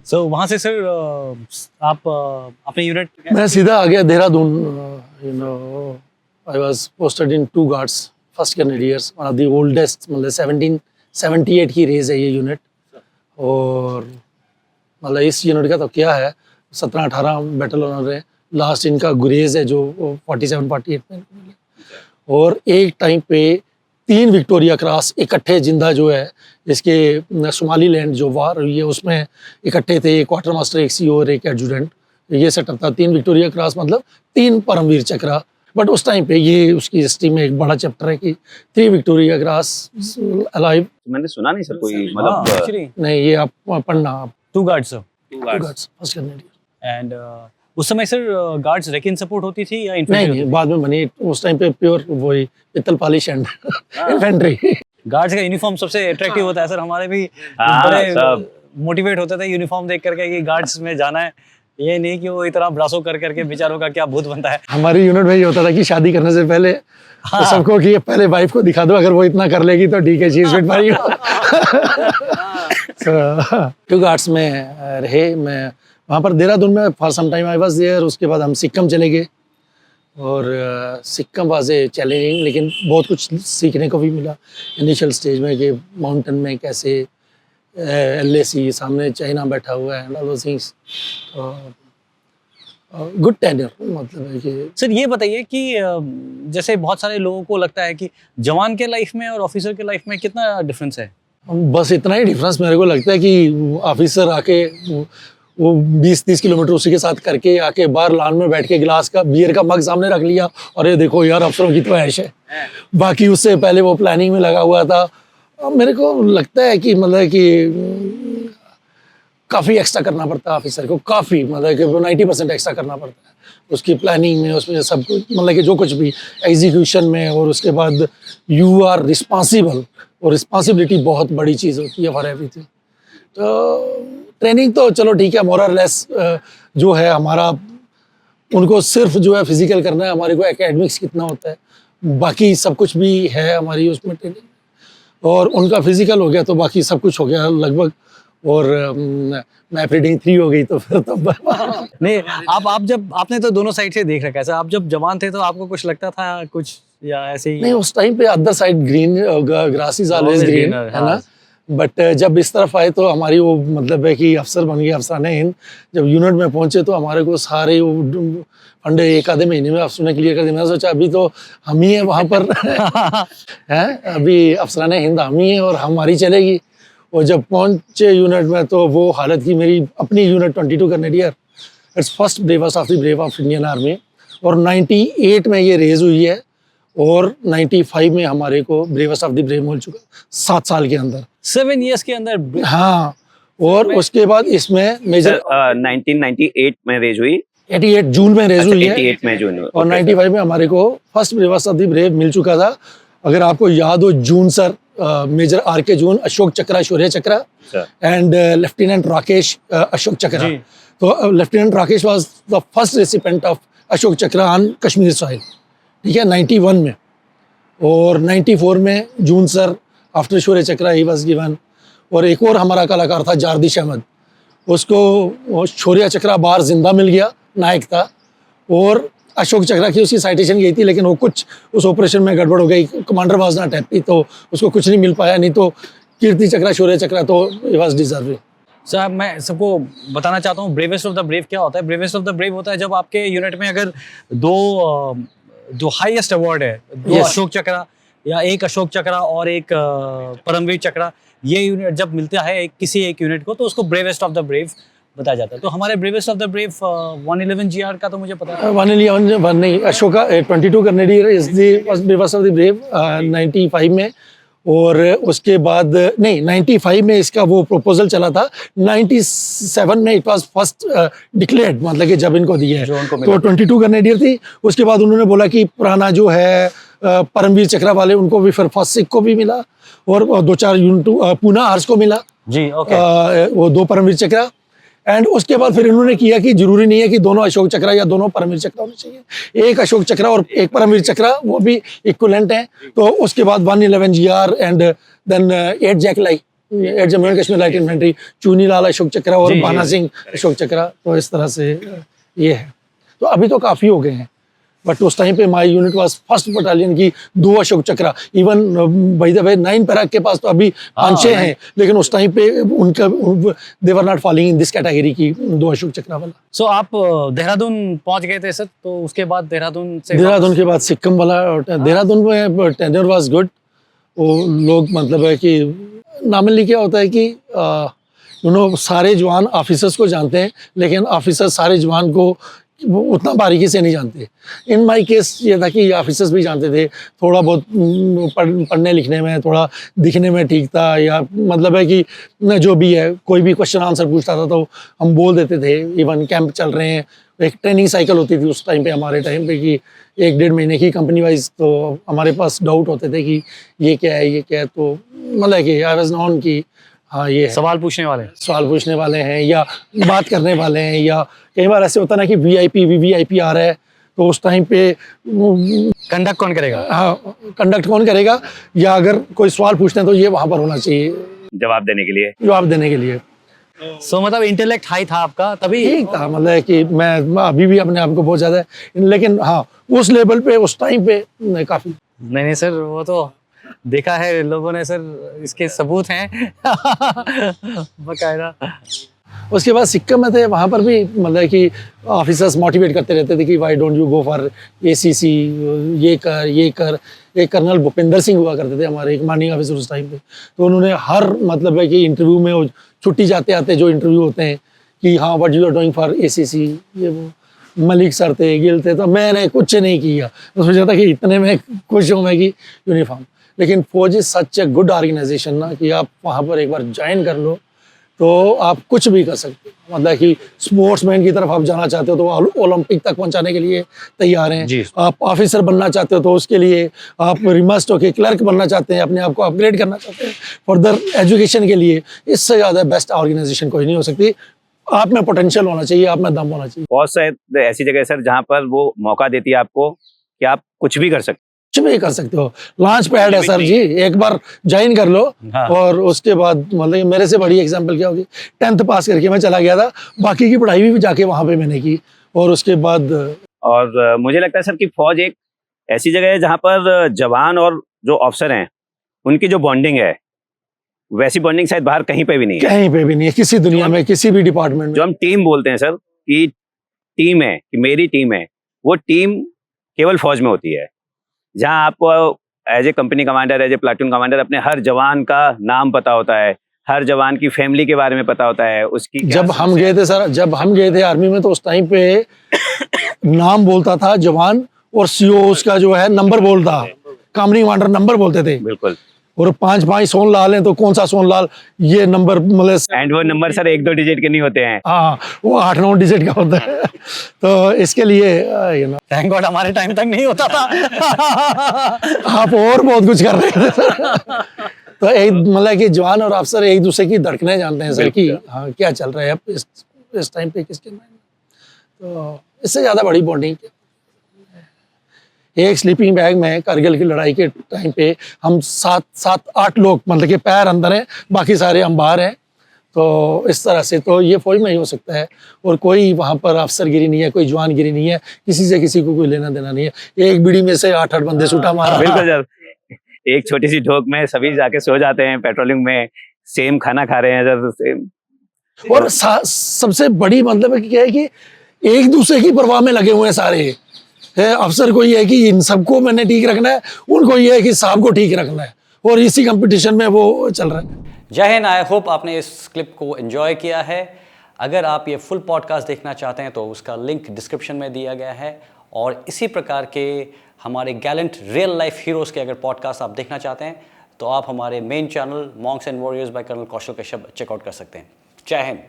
सो वहाँ से सर आप अपने यूनिट मैं सीधा आ गया Dehradun. You know I was posted in 2 guards, first grenadiers, one of the oldest, मतलब 1778 की रेज है ये यूनिट। और मतलब इस यूनिट का तो क्या है, 17-18 बैटल रहे। लास्ट इनका गुरेज है जो 47-48 में मिले। और एक टाइम पे 3 विक्टोरिया क्रॉस इकट्ठे जिंदा जो है, इसके सोमाली लैंड जो वार हुई है उसमें इकट्ठे थे, एक क्वार्टर मास्टर, एक सी और एक एडजुडेंट, ये सेटअप था। 3 विक्टोरिया क्रॉस मतलब 3 परमवीर चक्रा। बट उस टाइम पे ये उसकी हिस्ट्री में एक बड़ा चैप्टर है कि 3 विक्टोरिया क्रॉस अलाइव। मैंने सुना नहीं सर कोई, हाँ, मतलब एक्चुअली नहीं, ये आप पढ़ना आप। 2 guards sir. 2 guards guards. First grenadier. And उस समय सर गार्ड्स रेकिन सपोर्ट होती थी या नहीं इन्फेंट्री नहीं, बाद में बनी। उस टाइम पे प्योर वही पित्तल पॉलिश एंड इन्फेंट्री। गार्ड्स का यूनिफॉर्म सबसे अट्रैक्टिव होता है सर। हमारे भी हाँ, बड़े सब। मोटिवेट होते थे यूनिफॉर्म देख करके कि गार्ड्स में जाना है, ये नहीं कि वो इतना ब्रासो कर करके बेचारों का क्या भूत बनता है। हमारी यूनिट में ये होता था कि शादी करने से पहले तो सबको कि पहले वाइफ को दिखा दो, अगर वो इतना कर लेगी तो ठीक है, she is fit for you. 2 guards में रहे। मैं वहाँ पर देहरादून में for some time I was there. उसके बाद हम सिक्किम चले गए और सिक्किम वाज ए चैलेंजिंग, लेकिन बहुत कुछ सीखने को भी मिला इनिशियल स्टेज में कि माउंटेन में कैसे LAC सामने चाइना बैठा हुआ है and all those things. Good tenure, मतलब है कि सर ये बताइए कि जैसे बहुत सारे लोगों को लगता है कि जवान के लाइफ में और ऑफिसर के लाइफ में कितना डिफरेंस है? बस इतना ही डिफरेंस मेरे को लगता है कि ऑफिसर आके वो 20-30 किलोमीटर उसी के साथ करके आके बाहर लान में बैठ के गिलास का बियर का मग सामने रख लिया और ये देखो यार अफसरों की तो ऐश है। बाकी उससे पहले वो प्लानिंग में लगा हुआ था। अब मेरे को लगता है कि मतलब कि काफ़ी एक्स्ट्रा करना पड़ता है ऑफिसर को, काफ़ी मतलब कि 90% एक्स्ट्रा करना पड़ता है उसकी प्लानिंग में, उसमें सब कुछ, मतलब कि जो कुछ भी एग्जीक्यूशन में। और उसके बाद यू आर रिस्पॉन्सिबल, और रिस्पॉन्सिबिलिटी बहुत बड़ी चीज़ होती है फॉर एवरीथिंग। तो ट्रेनिंग तो चलो ठीक है, मोर और लेस जो है हमारा, उनको सिर्फ जो है फिजिकल करना है, हमारे को एकेडमिक्स कितना होता है, बाकी सब कुछ भी है हमारी उसमें ट्रेनिंग। और उनका फिजिकल हो गया तो बाकी सब कुछ हो गया लगभग। और मैप रीडिंग 3 हो गई तो फिर तो नहीं, आप जब आपने तो दोनों साइड से देख रखा है सर, आप जब जवान थे तो आपको कुछ लगता था कुछ या ऐसे ही? नहीं, उस टाइम पे other side green, grass is always green, है ना। बट जब इस तरफ आए तो हमारी वो मतलब है कि अफसर बन गए, अफसराने हिंद। जब यूनिट में पहुंचे तो हमारे को सारे वो फंडे 1 आधे महीने में अफसर ने क्लियर कर दिया। मैंने सोचा अभी तो हम ही है वहाँ पर हैं, अभी अफसराने हिंद हम ही है और हमारी चलेगी। और जब पहुंचे यूनिट में तो वो हालत की, मेरी अपनी unit 22 grenadier, it's first bravest of the brave of Indian army. और 98 में ये रेज हुई है और 95 में हमारे को ब्रेवेस्ट ऑफ द ब्रेव मिल चुका, 7 साल के अंदर, 7 years के अंदर। हाँ। और उसके बाद इसमें मेजर 1998 में रेज हुई, 88 जून में रेज हुई है 88 में जून, और 95 में हमारे को first bravest of the brave मिल चुका था। अगर आपको याद हो, जून सर, मेजर RK जून, अशोक चक्रा, शौर्य चक्रा एंड लेफ्टिनेंट राकेश अशोक चक्रा। तो lieutenant Rakesh was the first recipient of Ashok Chakra on Kashmir soil, ठीक है, 91 में। और 94 में जून sir after Shaurya Chakra he was given. और एक और हमारा कलाकार था जारदिश अहमद, उसको शौर्य चक्रा बाहर जिंदा मिल गया, नायक था। और अशोक चक्रा की उसकी साइटेशन गई थी, लेकिन वो कुछ उस ऑपरेशन में गड़बड़ हो गई, कमांडर वाज नॉट हैप्पी, तो उसको कुछ नहीं मिल पाया। नहीं तो कीर्ति चक्रा, शौर्य चक्रा तो ही वाज डिजर्विंग। सर मैं सबको बताना चाहता हूँ ब्रेवेस्ट ऑफ द ब्रेव क्या होता है। ब्रेवेस्ट ऑफ द ब्रेव होता है जब आपके यूनिट में अगर जो हाईएस्ट अवार्ड है, 2 अशोक चक्रा या 1 अशोक चक्रा और 1 परमवीर चक्रा, ये यूनिट जब मिलता है किसी एक यूनिट को तो उसको ब्रेवेस्ट ऑफ द ब्रेव बताया जाता है। तो हमारे bravest of the brave 111 GR का तो मुझे पता है। 111 नहीं, Ashoka 22 grenadier is the first bravest of the brave 95 में। और उसके बाद नहीं, 95 में इसका वो प्रपोजल चला था, 97 में इट वाज फर्स्ट डिक्लेयर्ड, मतलब कि जब इनको दिया है तो 22 कैनेडियर थी। उसके बाद उन्होंने बोला कि पुराना जो है परमवीर चक्रा वाले, उनको भी फिर फर्स्ट सिख को भी मिला और 2-4 यूनिट पूना आर्स को मिला जी, ओके। वो 2 परमवीर चक्रा। एंड उसके बाद फिर इन्होंने किया कि जरूरी नहीं है कि दोनों अशोक चक्रा या दोनों परमवीर चक्रा होने चाहिए, 1 अशोक चक्रा और 1 परमवीर चक्रा वो भी इक्विवेलेंट है। तो उसके बाद 111 GR एंड देन 8 जैक लाई, at Jammu and Kashmir light infantry, Chuni Lal Ashok Chakra और जी, बाना सिंह अशोक चक्रा। तो इस तरह से ये है। तो अभी तो काफ़ी हो गए हैं, बट उस टाइम पे my unit was first battalion की 2 Ashok Chakra. Even by the way 9 पैराक के पास तो अभी 5-6 हैं, लेकिन उस टाइम पे उनका they were not falling in this category की 2 अशोक चक्रा वाला। सो आप देहरादून पहुंच गए थे सर, तो उसके बाद देहरादून से देहरादून के बाद सिक्किम वाला, देहरादून में टेन्योर वाज गुड। वो लोग मतलब है कि नॉर्मली क्या होता है कि सारे जवान ऑफिसर्स को जानते हैं, लेकिन ऑफिसर सारे जवान को वो उतना बारीकी से नहीं जानते। इन माई केस ये था कि ऑफिसर्स भी जानते थे, थोड़ा बहुत पढ़ने लिखने में, थोड़ा दिखने में ठीक था, या मतलब है कि जो भी है कोई भी क्वेश्चन आंसर पूछता था तो हम बोल देते थे। इवन कैंप चल रहे हैं, एक ट्रेनिंग साइकिल होती थी उस टाइम पे, हमारे टाइम पे, कि 1-1.5 महीने की कंपनी वाइज। तो हमारे पास डाउट होते थे कि ये क्या है, ये क्या है। तो मतलब कि आई वाज नॉन कि हाँ ये है, सवाल पूछने वाले। सवाल पूछने वाले हैं या बात करने वाले हैं, या कई बार ऐसे होता ना कि वीआईपी वीवीआईपी आ रहा है, तो उस टाइम पे कंडक्ट कौन करेगा? हाँ कंडक्ट कौन करेगा, या अगर कोई सवाल पूछते हैं तो ये वहां पर होना चाहिए जवाब देने के लिए। जवाब देने के लिए। सो मतलब इंटेलेक्ट हाई था आपका तभी? ठीक था, मतलब है कि मैं अभी भी अपने आप को बहुत ज़्यादा, लेकिन हाँ उस लेवल पे उस टाइम पे काफ़ी। नहीं सर, वो तो देखा है लोगों ने सर, इसके सबूत हैं बकायदा। उसके बाद सिक्किम में थे, वहाँ पर भी मतलब कि ऑफिसर्स मोटिवेट करते रहते थे कि why don't you go for ACC, ये कर ये कर। एक कर्नल भूपेंद्र सिंह हुआ करते थे हमारे, एक कमांडिंग ऑफिसर उस टाइम पे। तो उन्होंने हर मतलब है कि इंटरव्यू में, वो छुट्टी जाते आते जो इंटरव्यू होते हैं कि हाँ what you are doing for ACC, ये वो। मलिक सर थे, गिल थे, तो मैंने कुछ नहीं किया। तो सोचा था कि इतने में खुश हूँ मैं कि यूनिफॉर्म। लेकिन फौज is such a good organisation ना, कि आप वहाँ पर एक बार ज्वाइन कर लो तो आप कुछ भी कर सकते हो। मतलब कि स्पोर्ट्समैन की तरफ आप जाना चाहते हो तो ओलंपिक तक पहुंचाने के लिए तैयार हैं। जी। आप ऑफिसर बनना चाहते हो तो उसके लिए, आप रिमस्ट होके क्लर्क बनना चाहते हैं, अपने आप को अपग्रेड करना चाहते हैं फर्दर एजुकेशन के लिए, इससे ज़्यादा बेस्ट ऑर्गेनाइजेशन कोई नहीं हो सकती। आप में पोटेंशियल होना चाहिए, आप में दम होना चाहिए। बहुत शायद ऐसी जगह है सर जहाँ पर वो मौका देती है आपको कि आप कुछ भी कर सकते कुछ भी कर सकते हो। लॉन्च पैड है सर जी, एक बार ज्वाइन कर लो। हाँ। और उसके बाद मतलब मेरे से बड़ी एग्जांपल क्या होगी, 10th पास करके मैं चला गया था, बाकी की पढ़ाई भी जाके वहाँ पे मैंने की। और उसके बाद और मुझे लगता है सर कि फौज एक ऐसी जगह है जहाँ पर जवान और जो ऑफिसर हैं उनकी जो बॉन्डिंग है, वैसी बॉन्डिंग शायद बाहर कहीं पे भी नहीं है। कहीं पे भी नहीं है, किसी दुनिया में, किसी भी डिपार्टमेंट जो में। हम टीम बोलते हैं सर कि टीम है, कि मेरी टीम है, वो टीम केवल फौज में होती है, जहां आपको as a company commander, as a platoon commander अपने हर जवान का नाम पता होता है, हर जवान की फैमिली के बारे में पता होता है, उसकी क्या जब हम गए थे सर, जब हम गए थे आर्मी में, तो उस टाइम पे नाम बोलता था जवान, और सीओ उसका जो है नंबर बोलता, कमांडिंग कमांडर नंबर बोलते थे। बिल्कुल। और 5 सोनलाल हैं तो कौन सा सोनलाल, ये नंबर मतलब एंड वो नंबर सर 1-2 डिजिट के नहीं होते हैं। हाँ, वो 8-9 डिजिट का होता है। तो इसके लिए यू नो, थैंक गॉड हमारे टाइम तक नहीं होता था। आप और बहुत कुछ कर रहे थे। तो एक मतलब कि जवान और अफसर एक दूसरे की धड़कनें जानते हैं सर कि हाँ क्या चल रहा है अब इस टाइम पे किसके माइंड में। तो इससे ज़्यादा बड़ी बॉन्डिंग एक स्लीपिंग बैग में कारगिल की लड़ाई के टाइम पे हम 7-8 लोग, मतलब कि पैर अंदर हैं, बाकी सारे हम बाहर हैं। तो इस तरह से तो ये फौज में ही हो सकता है। और कोई वहाँ पर अफसरगिरी नहीं है, कोई जवानगिरी नहीं है, किसी से किसी को कोई लेना देना नहीं है। एक बीड़ी में से 8-8 बंदे सूटा मारा। बिल्कुल सर, एक छोटी सी ढोक में सभी जाके सो जाते हैं, पेट्रोलिंग में सेम खाना खा रहे हैं सर, सेम। और सबसे बड़ी मतलब है कि क्या है कि एक दूसरे की परवाह में लगे हुए हैं सारे है। अफसर को ये है कि इन सबको मैंने ठीक रखना है, उनको ये है कि साहब को ठीक रखना है, और इसी कंपटीशन में वो चल रहा है। जय हिंद। आई होप आपने इस क्लिप को एंजॉय किया है। अगर आप ये फुल पॉडकास्ट देखना चाहते हैं तो उसका लिंक डिस्क्रिप्शन में दिया गया है, और इसी प्रकार के हमारे गैलेंट रियल लाइफ हीरोज़ के अगर पॉडकास्ट आप देखना चाहते हैं तो आप हमारे main channel monks and warriors by Colonel Kaushal Kashyap check out कर सकते हैं। जय हिंद।